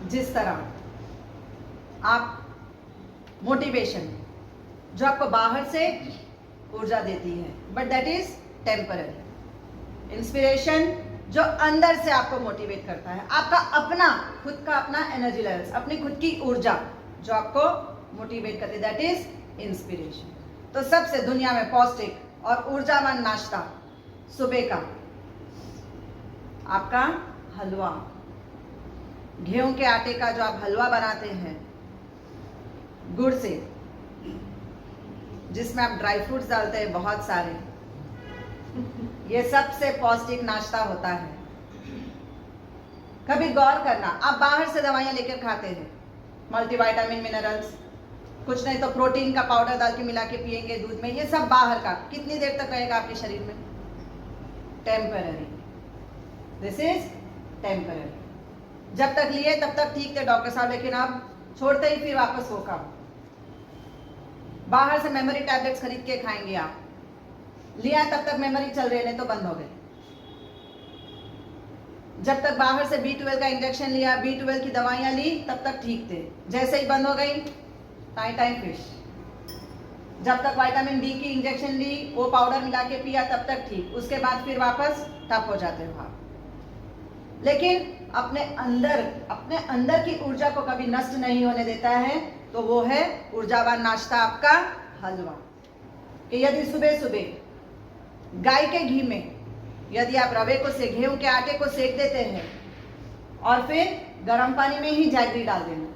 जिस तरह आप मोटिवेशन जो आपको बाहर से ऊर्जा देती है, but that is temporary. Inspiration जो अंदर से आपको मोटिवेट करता है, आपका अपना खुद का अपना एनर्जी लेवल्स, अपनी खुद की ऊर्जा जो आपको मोटिवेट करती है, दैट इज इंस्पिरेशन। तो सबसे दुनिया में पौष्टिक और ऊर्जावान नाश्ता सुबह का आपका हलवा, गेहूं के आटे का जो आप हलवा बनाते हैं गुड़ से, जिसमें आप ड्राई फ्रूट्स डालते हैं बहुत सारे, ये सबसे पौष्टिक नाश्ता होता है। कभी गौर करना, आप बाहर से दवाइयां लेकर खाते हैं, मल्टीविटामिन मिनरल्स, कुछ नहीं तो प्रोटीन का पाउडर डाल के मिला के पिएंगे दूध में, ये सब बाहर का कितनी देर तक रहेगा आपके शरीर में? टेम्पररी। This is temporary. जब तक लिए तब तक ठीक थे डॉक्टर साहब, लेकिन आप छोड़ते ही फिर वापस वो काम। बाहर से मेमोरी टैबलेट्स खरीद के खाएंगे आप, लिया तब तक मेमोरी चल रही है, नहीं तो बंद हो गई। जब तक बाहर से B12 का इंजेक्शन लिया, B12 की दवाइयां ली, तब तक ठीक थे, जैसे ही बंद हो गई टाइम फिश। जब तक विटामिन डी की इंजेक्शन ली, वो पाउडर मिला के पिया, तब तक ठीक, उसके बाद फिर वापस ठप हो जाते हो आप। लेकिन अपने अंदर की ऊर्जा को कभी नष्ट नहीं होने देता है, तो वो है ऊर्जावान नाश्ता आपका हलवा। कि यदि सुबह सुबह गाय के घी में यदि आप रवे को से गेहूं के आटे को सेक देते हैं और फिर गर्म पानी में ही जैगरी डाल देना,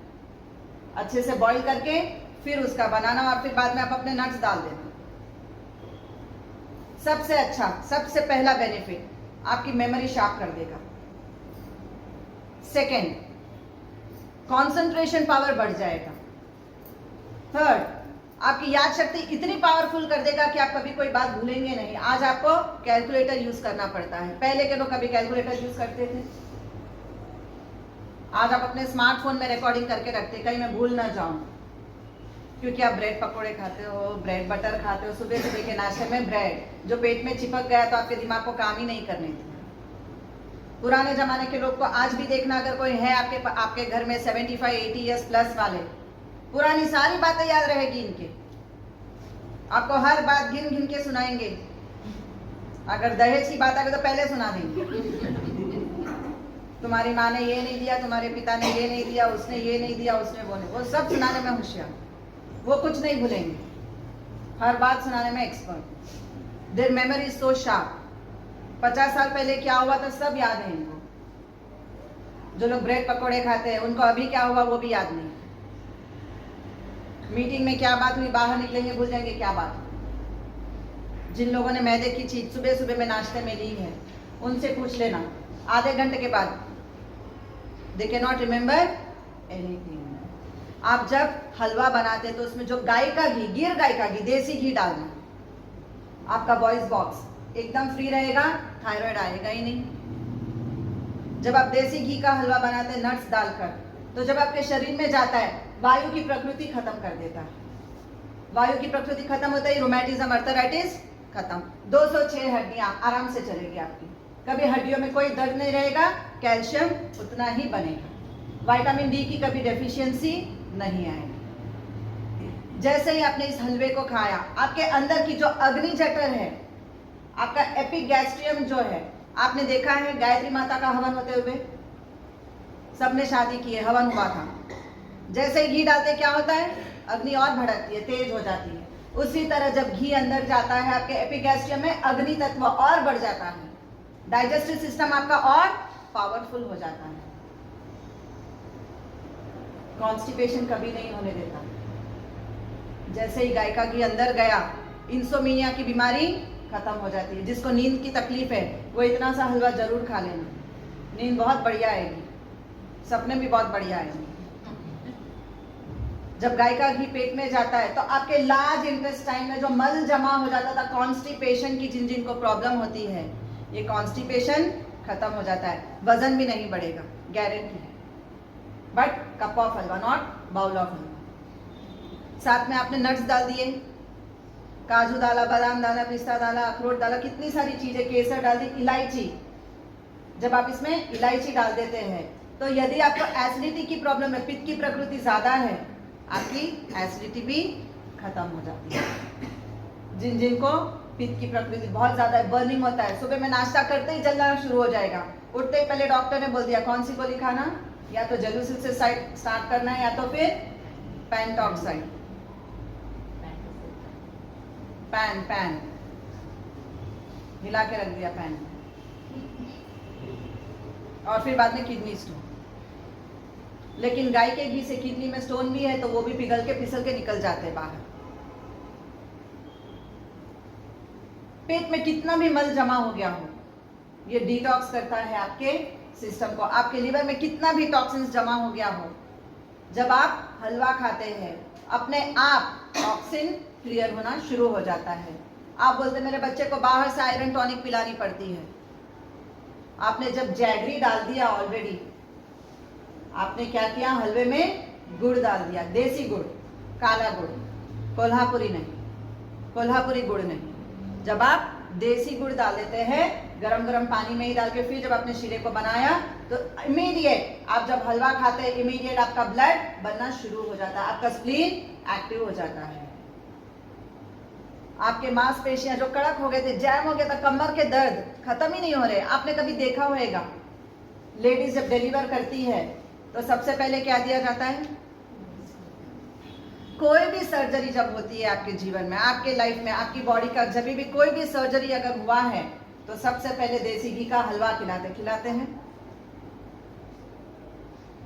अच्छे से बॉईल करके फिर उसका बनाना, और फिर बाद में आप अपने नट्स डाल देना। सबसे अच्छा, सबसे पहला बेनिफिट, आपकी मेमोरी शार्प कर देगा। सेकेंड, कंसंट्रेशन पावर बढ़ जाएगा। थर्ड, आपकी याद शक्ति इतनी पावरफुल कर देगा कि आप कभी कोई बात भूलेंगे नहीं। आज आपको कैलकुलेटर यूज करना पड़ता है, पहले के लोग कभी कैलकुलेटर यूज करते थे? आज आप अपने स्मार्टफोन में रिकॉर्डिंग करके रखते, कहीं मैं भूल ना जाऊं, क्योंकि आप ब्रेड पकौड़े खाते हो, ब्रेड बटर खाते हो, सुबह सुबह के नाश्ते में ब्रेड जो पेट में चिपक गया तो आपके दिमाग को काम ही नहीं करने थे। पुराने जमाने के लोग को आज भी देखना, अगर कोई है आपके घर में 75-80 ईयर्स प्लस वाले, पुरानी सारी बातें याद रहेगी इनके, आपको हर बात गिन गिन के सुनाएंगे। अगर दहेज की बात आगे तो पहले सुना देंगे, तुम्हारी माँ ने ये नहीं दिया, तुम्हारे पिता ने ये नहीं दिया, उसने ये नहीं दिया, उसने वो नहीं, वो सब सुनाने में होशियार, वो कुछ नहीं भूलेंगे, हर बात सुनाने में expert. There memory is so sharp. 50 साल पहले क्या हुआ था सब याद है इनको। जो लोग ब्रेड पकौड़े खाते हैं उनको अभी क्या हुआ वो भी याद नहीं। मीटिंग में क्या बात हुई, बाहर निकलेंगे भूल जाएंगे क्या बात हुई। जिन लोगों ने मैदे की चीज सुबह सुबह में नाश्ते में ली है, उनसे पूछ लेना, आधे घंटे के बाद they can not remember anything. आप जब हलवा बनाते तो उसमें जो गाय का घी, गिर गाय का घी, देसी घी डालना, आपका वॉइस बॉक्स एकदम फ्री रहेगा, थायराइड आएगा ही नहीं। जब आप देसी घी का हलवा बनाते हैं नट्स डालकर, तो जब आपके शरीर में जाता है, वायु की प्रकृति खत्म कर देता है। वायु की प्रकृति खत्म होता है, रोमैटिज्म, अर्थराइटिस खत्म। 206 हड्डियां आराम से चलेगी आपकी, कभी हड्डियों में कोई दर्द नहीं रहेगा, कैल्शियम उतना ही बनेगा, विटामिन डी की कभी डेफिशिएंसी नहीं आएगी। जैसे ही आपने इस हलवे को खाया, आपके अंदर की जो अग्नि जठर है, आपका एपिगैस्ट्रियम जो है, आपने देखा है गायत्री माता का हवन होते हुए, सबने शादी की है, हवन हुआ था। जैसे ही घी डालते क्या होता है, अग्नि और भड़कती है, तेज हो जाती है। उसी तरह जब घी अंदर जाता है, आपके एपिगैस्ट्रियम में अग्नि तत्व और बढ़ जाता है, डाइजेस्टिव सिस्टम आपका और पावरफुल हो जाता है, कॉन्स्टिपेशन कभी नहीं होने देता। जैसे ही गाय का घी अंदर गया, इंसोमिनिया की बीमारी खत्म हो जाती है। जिसको नींद की तकलीफ है वो इतना सा हलवा जरूर खा लेना, नींद बहुत बढ़िया आएगी, सपने भी बहुत बढ़िया आएंगे। जब गाय का घी पेट में जाता है तो आपके लार्ज इंटेस्टाइन में जो मल जमा हो जाता था, कॉन्स्टिपेशन की जिन को प्रॉब्लम होती है, ये कॉन्स्टिपेशन खत्म हो जाता है, वजन भी नहीं बढ़ेगा, गारंटी है। But cup of halwa, not bowl of halwa. साथ में आपने नट्स डाल दिए, काजू डाला, बादाम डाला, पिस्ता डाला, अखरोट डाला, कितनी सारी चीजें, केसर डाल दी, इलायची। जब आप इसमें इलायची डाल देते हैं तो यदि आपको एसिडिटी की प्रॉब्लम है, पित्त की प्रकृति ज्यादा है, आपकी एसिडिटी भी खत्म हो जाती है। जिन जिनको पित्त की प्रकृति बहुत ज्यादा है, बर्निंग होता है, सुबह में नाश्ता करते ही जलना शुरू हो जाएगा, उठते ही पहले डॉक्टर ने बोल दिया कौन सी गोली खाना, या तो जेलुसिल से स्टार्ट करना है या तो फिर पेंटॉक्साइड, पैन हिला के रख दिया पैन, और फिर बाद में किडनी स्टोन। लेकिन गाय के घी से किडनी में स्टोन भी है तो वो भी पिघल के फिसल के निकल जाते हैं बाहर। पेट में कितना भी मल जमा हो गया हो, ये डिटॉक्स करता है आपके सिस्टम को। आपके लिवर में कितना भी टॉक्सिन्स जमा हो गया हो, जब आप हलवा खाते हैं अपने आप टॉक्सिन क्लियर होना शुरू हो जाता है। आप बोलते मेरे बच्चे को बाहर से आयरन टॉनिक पिलानी पड़ती है, आपने जब जैगरी डाल दिया ऑलरेडी, आपने क्या किया, हलवे में गुड़ डाल दिया, देसी गुड़, काला गुड़, कोल्हापुरी नहीं, कोल्हापुरी गुड़ नहीं। जब आप देसी गुड़ डाल देते हैं गरम गरम पानी में ही डाल के, फिर जब आपने शीरे को बनाया तो इमीडिएट आप जब हलवा खाते हैं इमीडिएट आपका ब्लड बनना शुरू हो जाता है, आपका स्प्लीन एक्टिव हो जाता है। आपके मांसपेशियां जो कड़क हो गए थे, जैम हो गया था, कमर के दर्द खत्म ही नहीं हो रहे। आपने कभी देखा होगा लेडीज जब डिलीवर करती है तो सबसे पहले क्या दिया जाता है? कोई भी सर्जरी जब होती है आपके जीवन में, आपके लाइफ में, आपकी बॉडी का जब भी कोई भी सर्जरी अगर हुआ है तो सबसे पहले देसी घी का हलवा खिलाते हैं।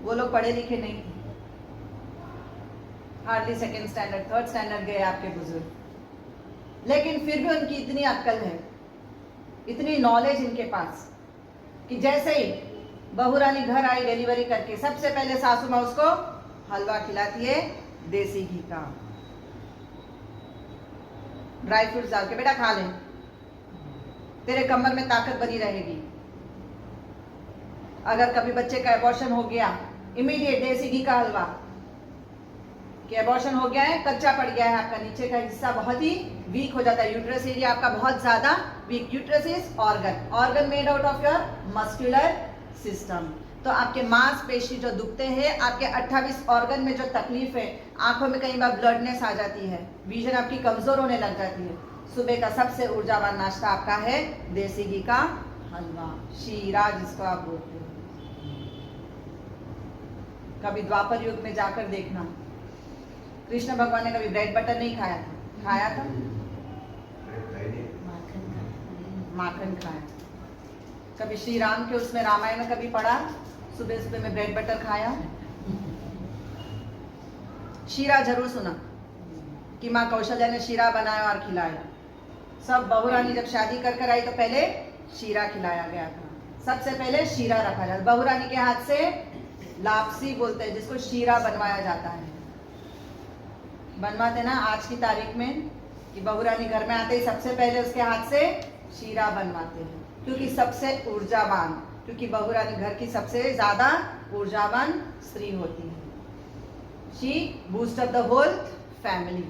वो लोग पढ़े लिखे नहीं थे, hardly second standard third standard गए आपके बुजुर्ग, लेकिन फिर भी उनकी इतनी अक्ल है, इतनी नॉलेज इनके पास कि जैसे ही बहू रानी घर आई डिलीवरी करके, सबसे पहले सासू माँ उसको हलवा खिलाती है देसी घी का, ड्राई फ्रूट्स डाल के, बेटा खा ले, तेरे कमर में ताकत बनी रहेगी। अगर कभी बच्चे का एबॉर्शन हो गया, इमीडिएट देसी घी का हलवा, कि एबॉर्शन हो गया है, कच्चा पड़ गया है, आपका नीचे का हिस्सा बहुत ही वीक हो जाता है, यूट्रस एरिया आपका बहुत ज्यादा weak. Uterus is organ made out of your muscular system. तो आपके मांसपेशी जो दुखते हैं, आपके 28 ऑर्गन में जो तकलीफ है, आंखों में कई बार ब्लडनेस आ जाती है, विजन आपकी कमजोर होने लग जाती है, सुबह का सबसे ऊर्जावान नाश्ता आपका है देसी घी का हलवा, शीरा जिसको आप बोलते हैं। कभी द्वापर युग में जाकर देखना, कृष्ण भगवान ने कभी ब्रेड बटर नहीं खाया था, खाया था माखन खाया। कभी श्री राम के उसमें रामायण में कभी पढ़ा सुबह सुबह में ब्रेड बटर खाया? शीरा जरूर सुना कि माँ कौशल्या ने शीरा बनाया और खिलाया। सब बहू रानी जब शादी कर आई तो पहले शीरा खिलाया गया था, सबसे पहले शीरा रखा जाता। बहू रानी के हाथ से लापसी बोलते हैं जिसको शीरा बनवाया जाता है। बनवाते ना आज की तारीख में कि बहू रानी घर में आते ही सबसे पहले उसके हाथ से शीरा बनवाते हैं, क्योंकि सबसे ऊर्जावान, क्योंकि बहू रानी घर की सबसे ज्यादा ऊर्जावान स्त्री होती है। She boost up the whole family.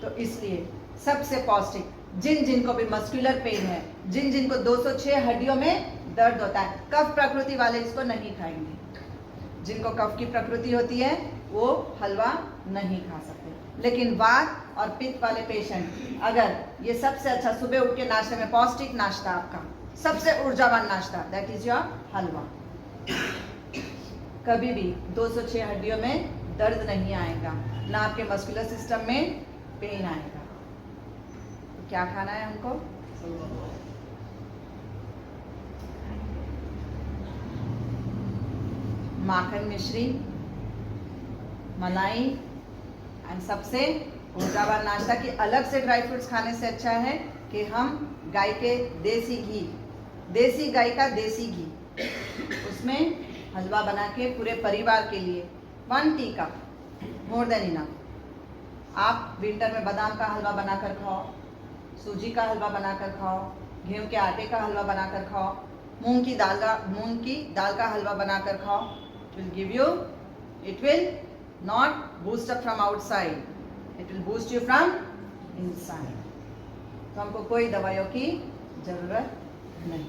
तो इसलिए सबसे पौष्टिक, जिन जिनको भी मस्कुलर पेन है, जिन जिनको 206 हड्डियों में दर्द होता है, कफ प्रकृति वाले इसको नहीं खाएंगे। जिनको कफ की प्रकृति होती है वो हलवा नहीं खा सकते, लेकिन वात और पित्त वाले पेशेंट अगर ये सबसे अच्छा सुबह उठ के नाश्ते में पौष्टिक नाश्ता, आपका सबसे ऊर्जावान नाश्ता, दैट इज योर हलवा। कभी भी 206 हड्डियों में दर्द नहीं आएगा, ना आपके मस्कुलर सिस्टम में पेन आएगा। तो क्या खाना है हमको? माखन मिश्री, मलाई एंड सबसे ऊर्जावान नाश्ता की अलग से ड्राई फ्रूट्स खाने से अच्छा है कि हम गाय के देसी घी, देसी गाय का देसी घी, उसमें हलवा बना के पूरे परिवार के लिए 1 tea cup, more than enough. आप विंटर में बादाम का हलवा बनाकर खाओ, सूजी का हलवा बनाकर खाओ, गेहूं के आटे का हलवा बनाकर खाओ, मूंग की दाल का हलवा बनाकर खाओ। It will not boost up from outside, it will boost you from inside. तो हमको कोई दवाइयों की जरूरत नहीं।